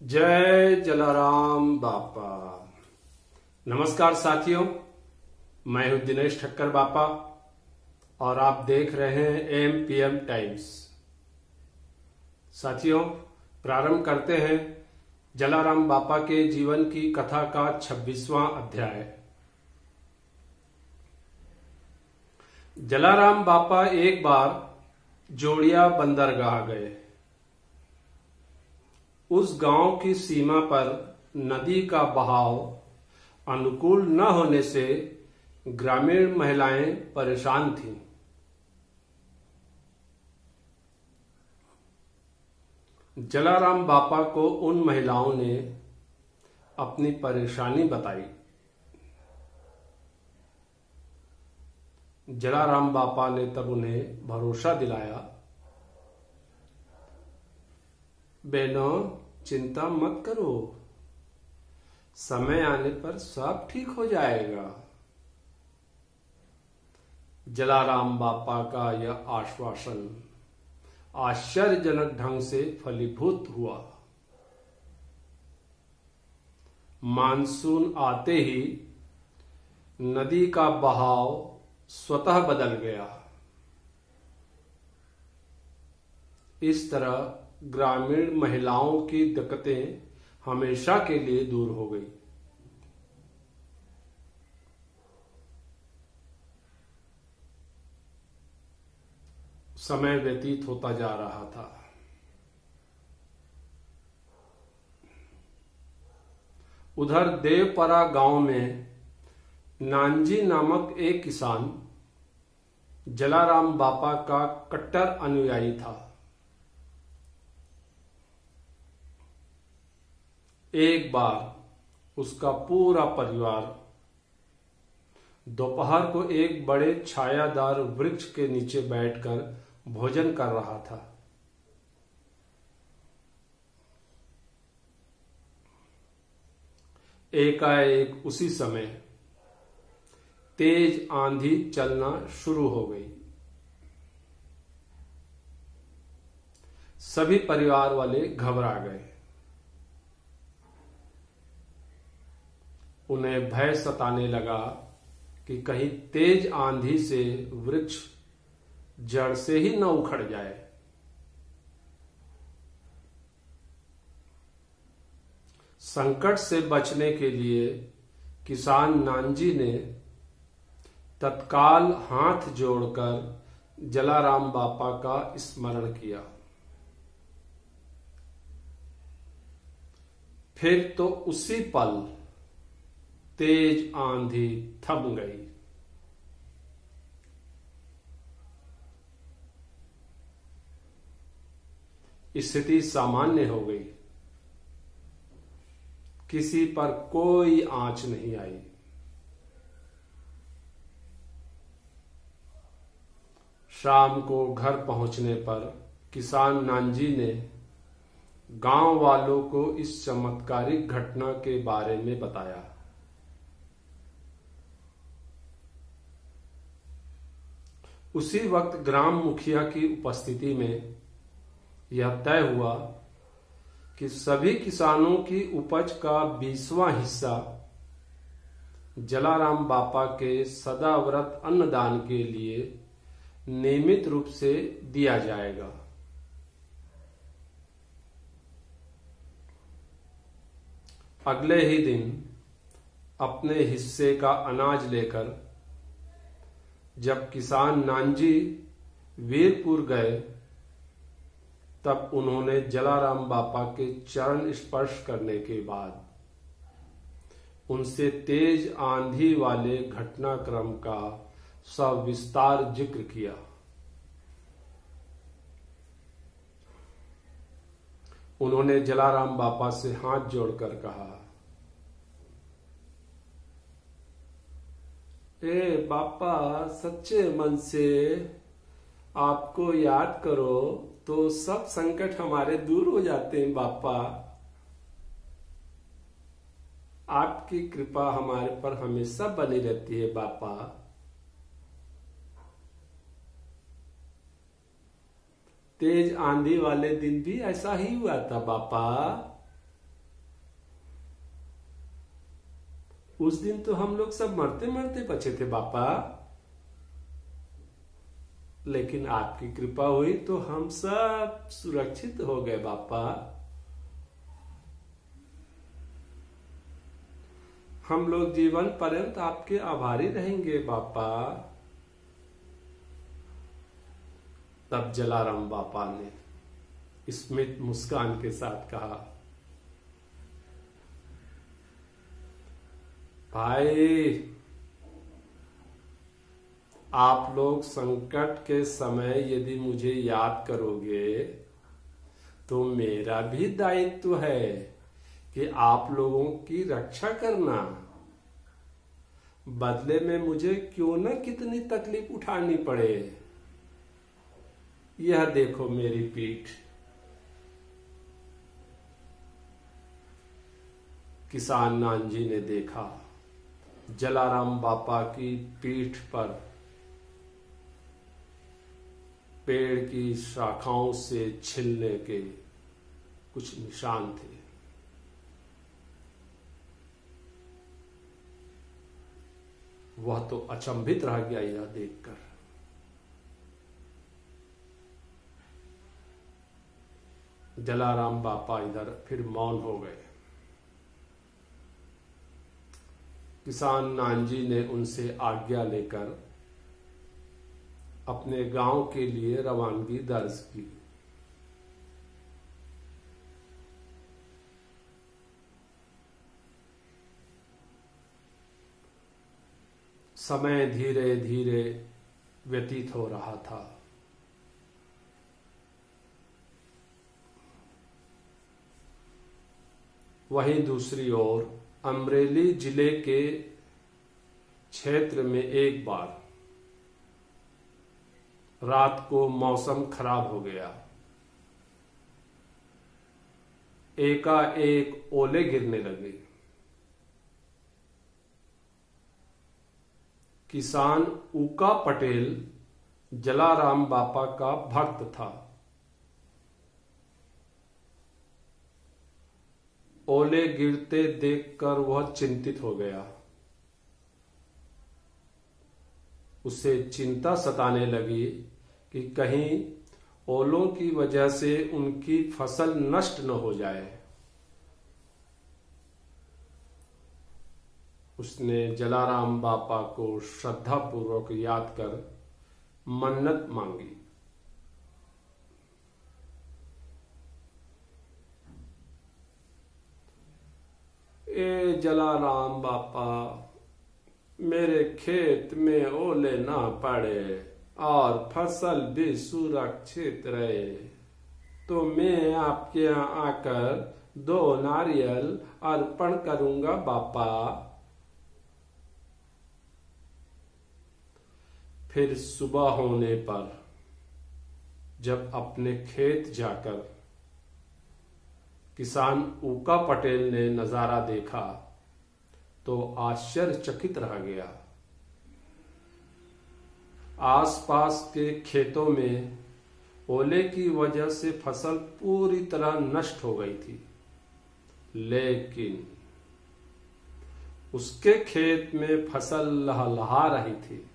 जय जलाराम बापा। नमस्कार साथियों, मैं हूं दिनेश ठक्कर बापा और आप देख रहे हैं एमपीएम टाइम्स। साथियों, प्रारंभ करते हैं जलाराम बापा के जीवन की कथा का 26वां अध्याय। जलाराम बापा एक बार जोड़िया बंदरगाह गए। उस गांव की सीमा पर नदी का बहाव अनुकूल न होने से ग्रामीण महिलाएं परेशान थीं। जलाराम बापा को उन महिलाओं ने अपनी परेशानी बताई। जलाराम बापा ने तब उन्हें भरोसा दिलाया, बहनों चिंता मत करो, समय आने पर सब ठीक हो जाएगा। जलाराम बापा का यह आश्वासन आश्चर्यजनक ढंग से फलीभूत हुआ। मानसून आते ही नदी का बहाव स्वतः बदल गया। इस तरह ग्रामीण महिलाओं की दिक्कतें हमेशा के लिए दूर हो गई। समय व्यतीत होता जा रहा था। उधर देवपरा गांव में नानजी नामक एक किसान जलाराम बापा का कट्टर अनुयायी था। एक बार उसका पूरा परिवार दोपहर को एक बड़े छायादार वृक्ष के नीचे बैठकर भोजन कर रहा था। एकाएक उसी समय तेज आंधी चलना शुरू हो गई। सभी परिवार वाले घबरा गए। उन्हें भय सताने लगा कि कहीं तेज आंधी से वृक्ष जड़ से ही न उखड़ जाए। संकट से बचने के लिए किसान नानजी ने तत्काल हाथ जोड़कर जलाराम बापा का स्मरण किया। फिर तो उसी पल तेज आंधी थम गई। स्थिति सामान्य हो गई। किसी पर कोई आंच नहीं आई। शाम को घर पहुंचने पर किसान नानजी ने गांव वालों को इस चमत्कारिक घटना के बारे में बताया। उसी वक्त ग्राम मुखिया की उपस्थिति में यह तय हुआ कि सभी किसानों की उपज का 20वां हिस्सा जलाराम बापा के सदाव्रत अन्नदान के लिए नियमित रूप से दिया जाएगा। अगले ही दिन अपने हिस्से का अनाज लेकर जब किसान नानजी वीरपुर गए, तब उन्होंने जलाराम बापा के चरण स्पर्श करने के बाद उनसे तेज आंधी वाले घटनाक्रम का सविस्तार जिक्र किया। उन्होंने जलाराम बापा से हाथ जोड़कर कहा, ए बापा, सच्चे मन से आपको याद करो तो सब संकट हमारे दूर हो जाते हैं। बापा, आपकी कृपा हमारे पर हमेशा बनी रहती है। बापा, तेज आंधी वाले दिन भी ऐसा ही हुआ था। बापा, उस दिन तो हम लोग सब मरते मरते बचे थे बापा, लेकिन आपकी कृपा हुई तो हम सब सुरक्षित हो गए बापा। हम लोग जीवन पर्यंत आपके आभारी रहेंगे बापा। तब जलाराम बापा ने स्मित मुस्कान के साथ कहा, भाई, आप लोग संकट के समय यदि मुझे याद करोगे तो मेरा भी दायित्व है कि आप लोगों की रक्षा करना। बदले में मुझे क्यों न कितनी तकलीफ उठानी पड़े। यह देखो मेरी पीठ। किसान नानजी ने देखा जलाराम बापा की पीठ पर पेड़ की शाखाओं से छिलने के कुछ निशान थे। वह तो अचंभित रह गया यह देखकर। जलाराम बापा इधर फिर मौन हो गए। किसान नानजी ने उनसे आज्ञा लेकर अपने गांव के लिए रवानगी दर्ज की। समय धीरे धीरे व्यतीत हो रहा था। वहीं दूसरी ओर अमरेली जिले के क्षेत्र में एक बार रात को मौसम खराब हो गया। एकाएक ओले गिरने लगे। किसान उका पटेल जलाराम बापा का भक्त था। ओले गिरते देखकर वह चिंतित हो गया। उसे चिंता सताने लगी कि कहीं ओलों की वजह से उनकी फसल नष्ट न हो जाए। उसने जलाराम बापा को श्रद्धापूर्वक याद कर मन्नत मांगी। ए जलाराम बापा, मेरे खेत में ओले ना पड़े और फसल भी सुरक्षित रहे तो मैं आपके यहाँ आकर 2 नारियल अर्पण करूंगा बापा। फिर सुबह होने पर जब अपने खेत जाकर किसान उका पटेल ने नजारा देखा तो आश्चर्यचकित रह गया। आसपास के खेतों में ओले की वजह से फसल पूरी तरह नष्ट हो गई थी, लेकिन उसके खेत में फसल लहलहा रही थी।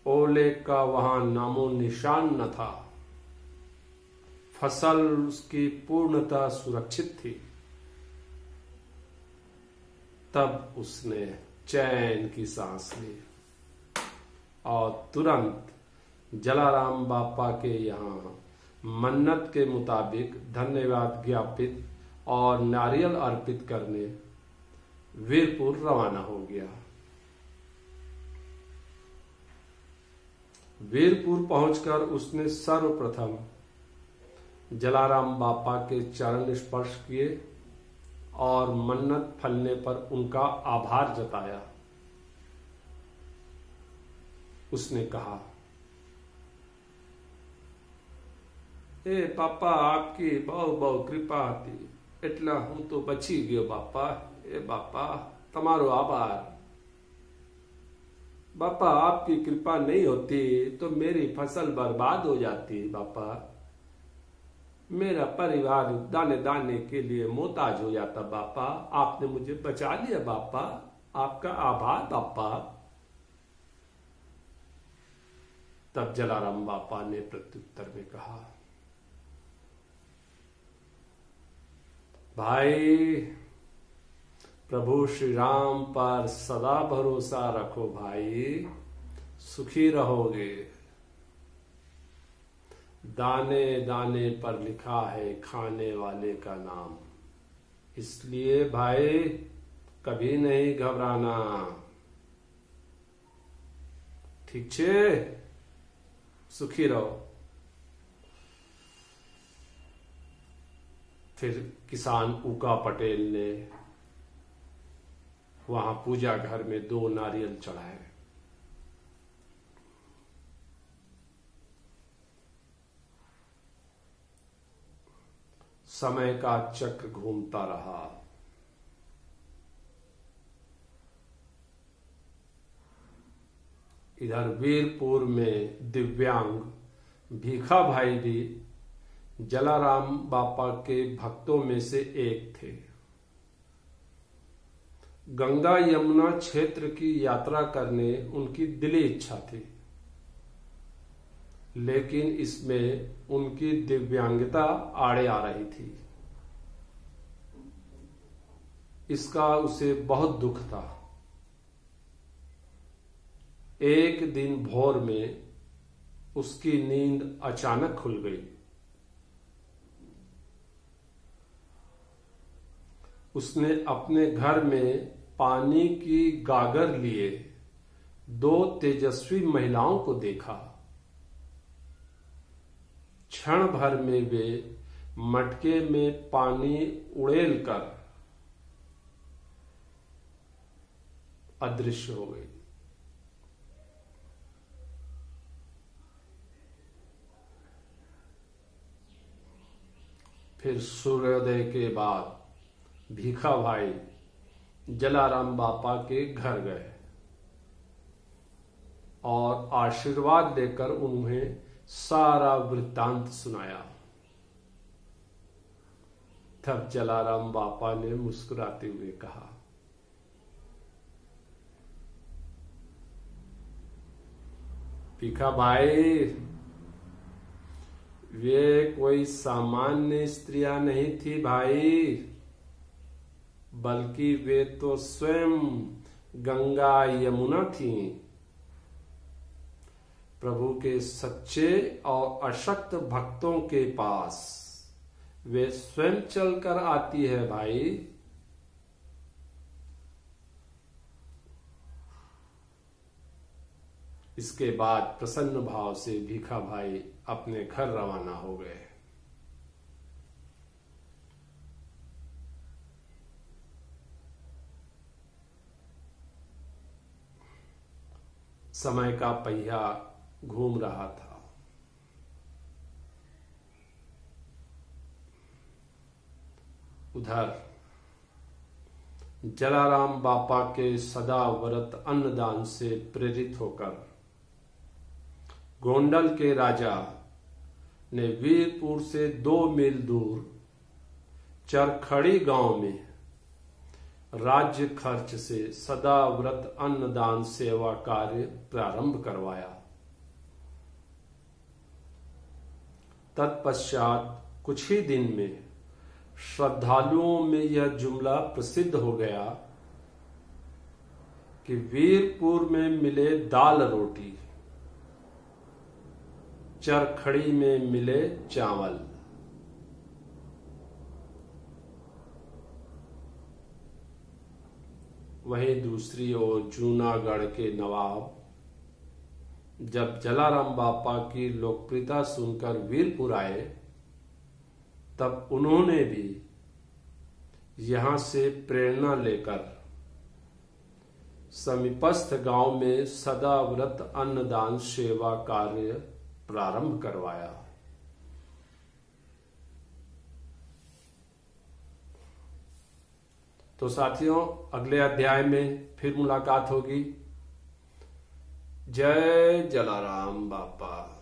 ओले का वहां नामो निशान न था। फसल उसकी पूर्णतः सुरक्षित थी। तब उसने चैन की सांस ली और तुरंत जलाराम बापा के यहाँ मन्नत के मुताबिक धन्यवाद ज्ञापित और नारियल अर्पित करने वीरपुर रवाना हो गया। वीरपुर पहुंचकर उसने सर्वप्रथम जलाराम बापा के चरण स्पर्श किए और मन्नत फलने पर उनका आभार जताया। उसने कहा, ए बापा, आपकी बहुत बहुत कृपा थी एटला हूं तो बची गयो बापा। ए बापा, तमारो आभार। बापा, आपकी कृपा नहीं होती तो मेरी फसल बर्बाद हो जाती बापा। मेरा परिवार दाने दाने के लिए मोहताज हो जाता। बापा आपने मुझे बचा लिया। बापा आपका आभार बापा। तब जलाराम बापा ने प्रत्युत्तर में कहा, भाई प्रभु श्री राम पर सदा भरोसा रखो भाई, सुखी रहोगे। दाने दाने पर लिखा है खाने वाले का नाम, इसलिए भाई कभी नहीं घबराना। ठीक छे, सुखी रहो। फिर किसान उका पटेल ने वहां पूजा घर में 2 नारियल चढ़ाए। समय का चक्र घूमता रहा। इधर वीरपुर में दिव्यांग भीखा भाई भी जलाराम बापा के भक्तों में से एक थे। गंगा यमुना क्षेत्र की यात्रा करने उनकी दिली इच्छा थी, लेकिन इसमें उनकी दिव्यांगता आड़े आ रही थी। इसका उसे बहुत दुख था। एक दिन भोर में उसकी नींद अचानक खुल गई। उसने अपने घर में पानी की गागर लिए 2 तेजस्वी महिलाओं को देखा। क्षण भर में वे मटके में पानी उड़ेल कर अदृश्य हो गई। फिर सूर्योदय के बाद भीखा भाई जलाराम बापा के घर गए और आशीर्वाद लेकर उन्हें सारा वृत्तांत सुनाया। तब जलाराम बापा ने मुस्कुराते हुए कहा, भीखा भाई, वे कोई सामान्य स्त्रियां नहीं थी भाई, बल्कि वे तो स्वयं गंगा यमुना थीं। प्रभु के सच्चे और अशक्त भक्तों के पास वे स्वयं चलकर आती है भाई। इसके बाद प्रसन्न भाव से भीखा भाई अपने घर रवाना हो गए। समय का पहिया घूम रहा था। उधर जलाराम बापा के सदाव्रत अन्नदान से प्रेरित होकर गोंडल के राजा ने वीरपुर से 2 मील दूर चरखड़ी गांव में राज्य खर्च से सदाव्रत अन्नदान सेवा कार्य प्रारंभ करवाया। तत्पश्चात कुछ ही दिन में श्रद्धालुओं में यह जुमला प्रसिद्ध हो गया कि वीरपुर में मिले दाल रोटी, चरखड़ी में मिले चावल। वहीं दूसरी ओर जूनागढ़ के नवाब जब जलाराम बापा की लोकप्रियता सुनकर वीरपुर आए, तब उन्होंने भी यहां से प्रेरणा लेकर समीपस्थ गांव में सदाव्रत अन्नदान सेवा कार्य प्रारंभ करवाया। तो साथियों, अगले अध्याय में फिर मुलाकात होगी। जय जलाराम बापा।